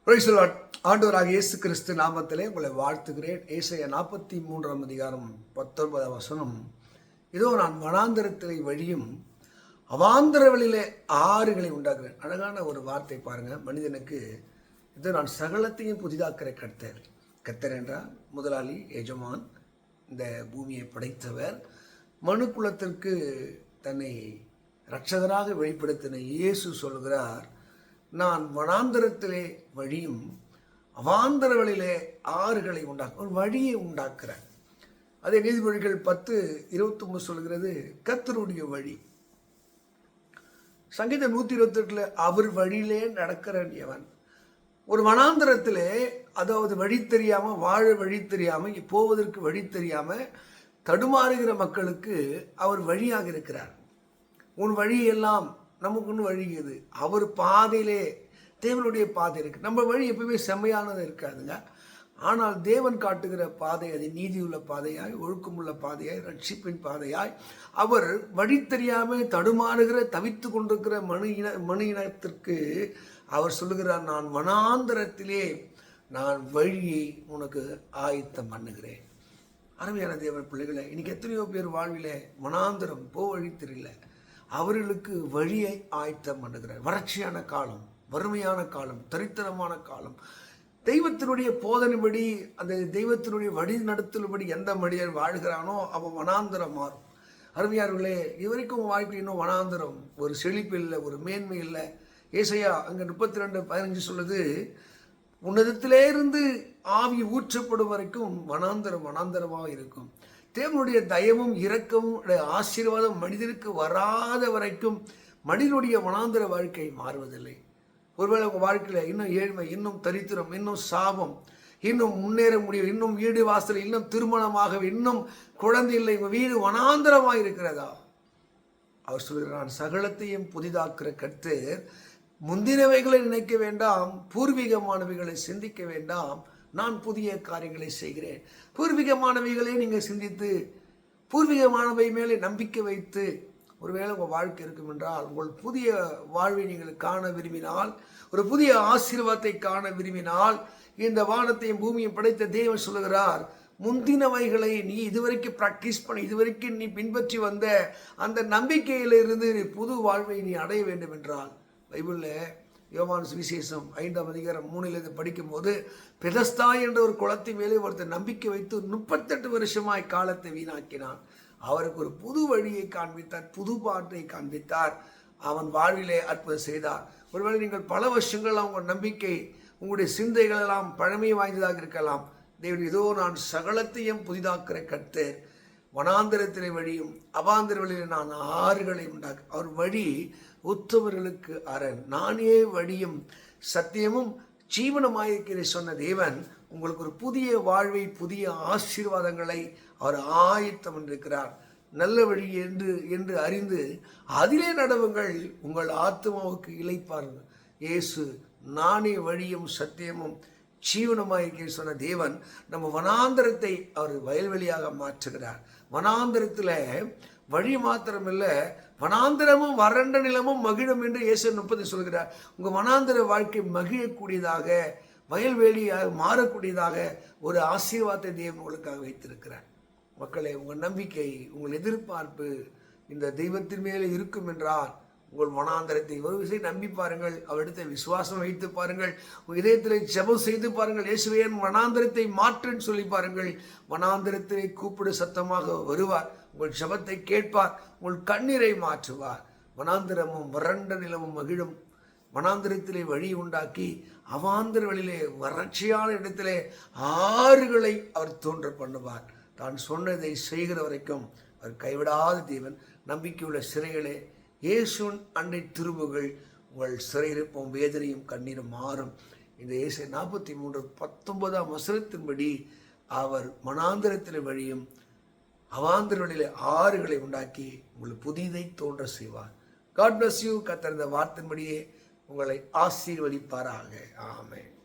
Praise the Lord. ஆண்டவராக இயேசு கிறிஸ்து நாமத்திலே உங்களை வாழ்த்துகிறேன். ஏசாயா 43 அதிகாரம் 19 வசனம், இதோ நான் வனாந்தரத்திலே வழியும் அவாந்தரவெளியிலே ஆறுகளை உண்டாக்குறேன். அழகான ஒரு வார்த்தை பாருங்க. மனிதனுக்கு இதோ நான் சகலத்தையும் புதிதாக்கிற கர்த்தர். கர்த்தர் என்றால் முதலாளி, எஜமான், இந்த பூமியை படைத்தவர். மனு குலத்திற்கு தன்னை இரட்சகராக வெளிப்படுத்தின இயேசு சொல்கிறார், நான் வனாந்தரத்திலே வழியும் அவாந்தரவெளியிலே ஆறுகளை ஒரு வழியை உண்டாக்குறேன். அதே நீதிமொழிகள் 10:29 சொல்கிறது, கர்த்தருடைய வழி. சங்கீதம் 128 அவர் வழியிலே நடக்கிறவன். ஒரு வனாந்தரத்திலே, அதாவது வழி தெரியாம, வாழ வழி தெரியாம, போவதற்கு வழி தெரியாம தடுமாறுகிற மக்களுக்கு அவர் வழியாக இருக்கிறார். உன் வழியெல்லாம் நமக்குன்னு வழி இது. அவர் பாதையிலே, தேவனுடைய பாதை இருக்கு. நம்ம வழி எப்பவுமே செம்மையானது இருக்காதுங்க. ஆனால் தேவன் காட்டுகிற பாதை அது நீதியுள்ள பாதையாய், ஒழுக்கமுள்ள பாதையாய், ரட்சிப்பின் பாதையாய், அவர் வழி தெரியாமல் தடுமாறுகிற தவித்து கொண்டிருக்கிற மனு இனத்திற்கு அவர் சொல்லுகிறார், நான் வனாந்தரத்திலே நான் வழியை உனக்கு ஆயத்தம் பண்ணுகிறேன். அருமையான தேவன் பிள்ளைகளை, இன்னைக்கு எத்தனையோ பேர் வாழ்விலே வனாந்தரம், வழி தெரியல, அவர்களுக்கு வழியை ஆயத்தம் பண்ணுகிறார். வறட்சியான காலம், வறுமையான காலம், தரித்திரமான காலம், தெய்வத்தினுடைய போதனைப்படி, அந்த தெய்வத்தினுடைய வழி நடத்தலும்படி எந்த மனிதன் வாழ்கிறானோ அவன் வனாந்தரம் மாறும். அருமையார்களே, இதுவரைக்கும் வாழ்க்கை இன்னும் வனாந்தரம், ஒரு செழிப்பு இல்லை, ஒரு மேன்மை இல்லை. ஏசாயா அங்கே 32:15 சொல்லுது, உன்னதத்திலே இருந்து ஆவி ஊற்றப்படும் வரைக்கும் வனாந்தரமாக இருக்கும். தேவனுடைய தயவும் இரக்கமும் ஆசீர்வாதம் மனிதனுக்கு வராத வரைக்கும் மனிதனுடைய வனாந்தர வாழ்க்கை மாறுவதில்லை. ஒருவேளை உங்கள் வாழ்க்கையில் இன்னும் ஏழ்மை, இன்னும் தரித்திரம், இன்னும் சாபம், இன்னும் முன்னேற முடியும், இன்னும் வீடு வாசல், இன்னும் திருமணமாக, இன்னும் குழந்தை இல்லை, வீடு வனாந்தரமாக இருக்கிறதா? அவர் சொல்கிறார், நான் சகலத்தையும் புதிதாக்குற கர்த்தர். முந்தினவைகளை நினைக்க வேண்டாம், பூர்வீகமானவைகளை சிந்திக்க வேண்டாம், நான் புதிய காரியங்களை செய்கிறேன். பூர்வீகமானவைகளை நீங்கள் சிந்தித்து, பூர்வீகமானவை மேலே நம்பிக்கை வைத்து ஒருவேளை உங்கள் வாழ்க்கை இருக்கும் என்றால், உங்கள் புதிய வாழ்வை நீங்கள் காண விரும்பினால், ஒரு புதிய ஆசீர்வாதத்தை காண விரும்பினால், இந்த வானத்தையும் பூமியும் படைத்த தேவன் சொல்லுகிறார், முந்தினவைகளை நீ இதுவரைக்கும் பிராக்டிஸ் பண்ணி, இதுவரைக்கும் நீ பின்பற்றி வந்த அந்த நம்பிக்கையிலிருந்து புது வாழ்வை நீ அடைய வேண்டும் என்றால், பைபிளில் யோவான் சுவிசேஷம் 5 அதிகாரம் 3 படிக்கும்போது, பெதஸ்தா என்ற ஒரு குளத்தை மேலே ஒருத்தர் நம்பிக்கை வைத்து 38 வருஷமாய் காலத்தை வீணாக்கினான். அவருக்கு ஒரு புது வழியை காண்பித்தார், புது பாட்டை காண்பித்தார், அவன் வாழ்விலே அற்புதம் செய்தார். ஒருவேளை நீங்கள் பல வருஷங்கள் உங்கள் நம்பிக்கை, உங்களுடைய சிந்தைகள் எல்லாம் பழமை வாய்ந்ததாக இருக்கலாம். தேவன், இதோ நான் சகலத்தையும் புதிதாக்குற கர்த்தர், வனாந்தரத்திலே வழியும் அவாந்தர வழியில் நான் ஆறுகளை உண்டாக்கு. அவர் வழி உத்தவர்களுக்கு அரண், நானே வழியும் சத்தியமும் ஜீவனமாயிருக்கிற சொன்ன தேவன் உங்களுக்கு ஒரு புதிய வாழ்வை, புதிய ஆசீர்வாதங்களை அவர் ஆயத்தம் இருக்கிறார். நல்ல வழி என்று அறிந்து அதிலே நடவுங்கள், உங்கள் ஆத்மாவுக்கு இளைப்பார்கள். இயேசு நானே வழியும் சத்தியமும் ஜீவனமாயிருக்கிற சொன்ன தேவன் நம்ம வனாந்தரத்தை அவர் வயல்வெளியாக மாற்றுகிறார். வனாந்தரத்தில் வழி மாத்திரம் இல்லை, வனாந்தரமும் வறண்ட நிலமும் மகிழும் என்று இயேசு 30 சொல்கிறார். உங்கள் வனாந்தர வாழ்க்கை மகிழக்கூடியதாக, வயல்வெளியாக மாறக்கூடியதாக ஒரு ஆசீர்வாதத்தை தேவன் உங்களுக்காக வைத்திருக்கிறார். மக்களே, உங்கள் நம்பிக்கை, உங்கள் எதிர்பார்ப்பு இந்த தெய்வத்தின் மேலே இருக்கும் என்றால், உங்கள் வனாந்தரத்தை ஒரு விஷயம் நம்பி பாருங்கள், அவரிடத்தை விசுவாசம் வைத்து பாருங்கள், உங்கள் இதயத்தில் ஜெபம் செய்து பாருங்கள். இயேசுவே வனாந்தரத்தை மாற்றுன்னு சொல்லி பாருங்கள். வனாந்தரத்தை கூப்பிடு சத்தமாக வருவார், உங்கள் ஜெபத்தை கேட்பார், உங்கள் கண்ணீரை மாற்றுவார். வனாந்தரமும் வறண்ட நிலமும் மகிழும். வனாந்தரத்திலே வழி உண்டாக்கி அவாந்தர வழியிலே, வறட்சியான இடத்திலே ஆறுகளை அவர் தோன்ற பண்ணுவார். தான் சொன்னதை செய்கிற வரைக்கும் அவர் கைவிடாத தேவன். நம்பிக்கையுள்ள சிறைகளே, இயேசுவின் அண்டை திரும்புகள், உங்கள் சிறையிருப்பும் வேதனையும் கண்ணீரும் மாறும். இந்த ஏசாயா 43:19 வசனத்தின்படி அவர் வனாந்தரத்தில் வழியும் அவாந்தர வழியிலே ஆறுகளை உண்டாக்கி உங்களுக்கு புதிதை தோன்ற செய்வார். God bless you. கர்த்தர் இந்த வார்த்தையின்படியே உங்களை ஆசீர்வதிப்பாராக. ஆமென்.